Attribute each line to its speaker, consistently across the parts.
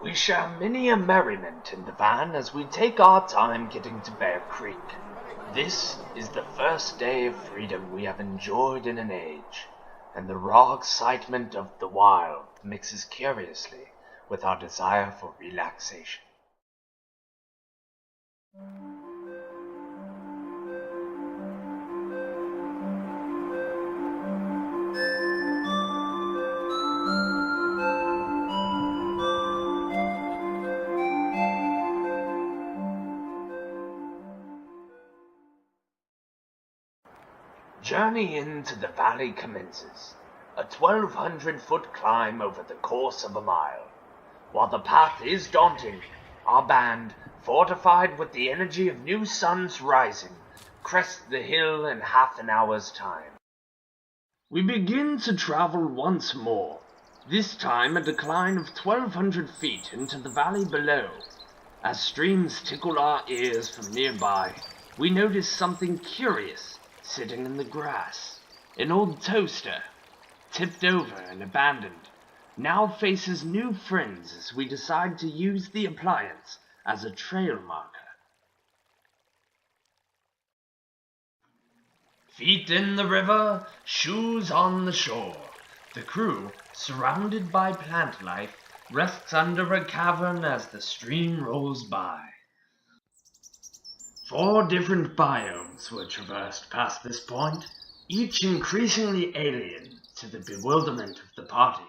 Speaker 1: We share many a merriment in the van as we take our time getting to Bear Creek. This is the first day of freedom we have enjoyed in an age, and the raw excitement of the wild mixes curiously with our desire for relaxation. Journey into the valley commences, a 1,200-foot climb over the course of a mile. While the path is daunting, our band, fortified with the energy of new suns rising, crests the hill in half an hour's time. We begin to travel once more, this time a decline of 1,200 feet into the valley below. As streams tickle our ears from nearby, we notice something curious sitting in the grass. An old toaster, tipped over and abandoned, now faces new friends as we decide to use the appliance as a trail marker. Feet in the river, shoes on the shore. The crew, surrounded by plant life, rests under a cavern as the stream rolls by. 4 different biomes were traversed past this point, each increasingly alien to the bewilderment of the party.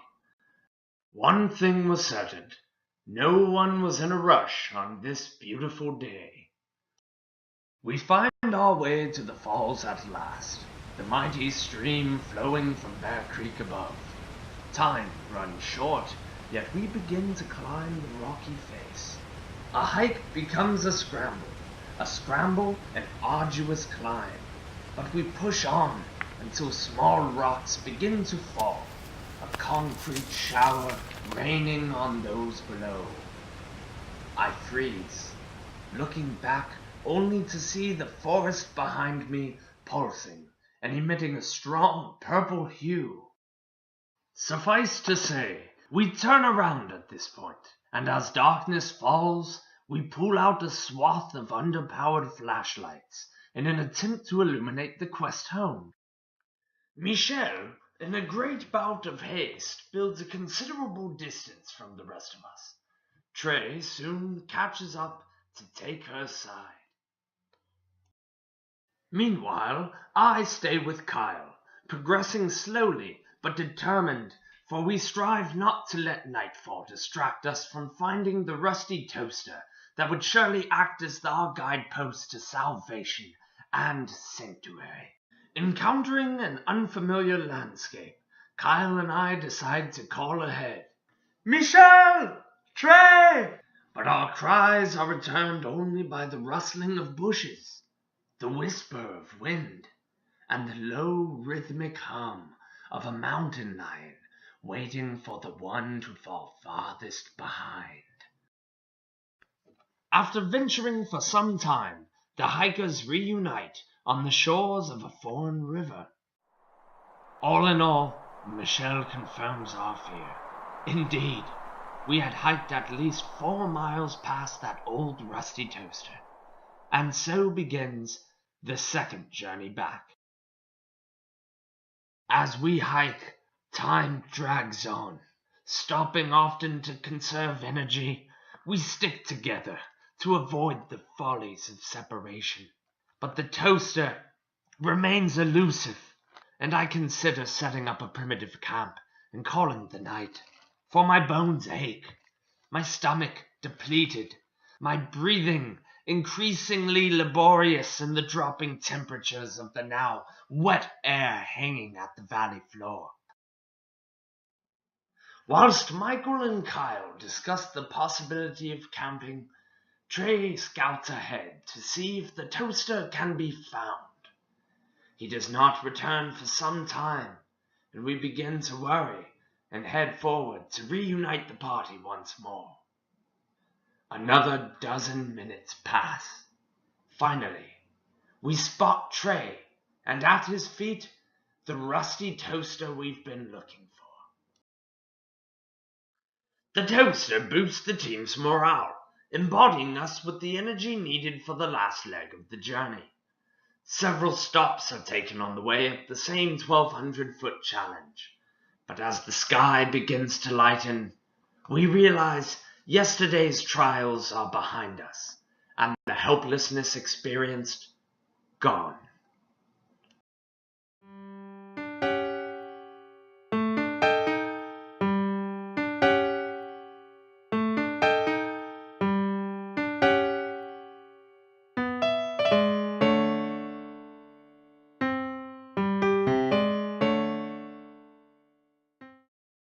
Speaker 1: One thing was certain, no one was in a rush on this beautiful day. We find our way to the falls at last, the mighty stream flowing from Bear Creek above. Time runs short, yet we begin to climb the rocky face. A hike becomes a scramble, an arduous climb. But we push on until small rocks begin to fall, a concrete shower raining on those below. I freeze, looking back only to see the forest behind me pulsing and emitting a strong purple hue. Suffice to say, we turn around at this point, and as darkness falls, we pull out a swath of underpowered flashlights in an attempt to illuminate the quest home. Michel, in a great bout of haste, builds a considerable distance from the rest of us. Trey soon catches up to take her side. Meanwhile, I stay with Kyle, progressing slowly but determined, for we strive not to let nightfall distract us from finding the rusty toaster that would surely act as our guidepost to salvation and sanctuary. Encountering an unfamiliar landscape, Kyle and I decide to call ahead. Michel! Trey! But our cries are returned only by the rustling of bushes, the whisper of wind, and the low rhythmic hum of a mountain lion waiting for the one to fall farthest behind. After venturing for some time, the hikers reunite on the shores of a foreign river. All in all, Michelle confirms our fear. Indeed, we had hiked at least 4 miles past that old rusty toaster. And so begins the second journey back. As we hike, time drags on. Stopping often to conserve energy, we stick together to avoid the follies of separation. But the toaster remains elusive, and I consider setting up a primitive camp and calling the night. For my bones ache, my stomach depleted, my breathing increasingly laborious in the dropping temperatures of the now wet air hanging at the valley floor. Whilst Michael and Kyle discuss the possibility of camping, Trey scouts ahead to see if the toaster can be found. He does not return for some time, and we begin to worry and head forward to reunite the party once more. Another dozen minutes pass. Finally, we spot Trey, and at his feet, the rusty toaster we've been looking for. The toaster boosts the team's morale, embodying us with the energy needed for the last leg of the journey. Several stops are taken on the way up the same 1,200-foot challenge. But as the sky begins to lighten, we realize yesterday's trials are behind us, and the helplessness experienced, gone.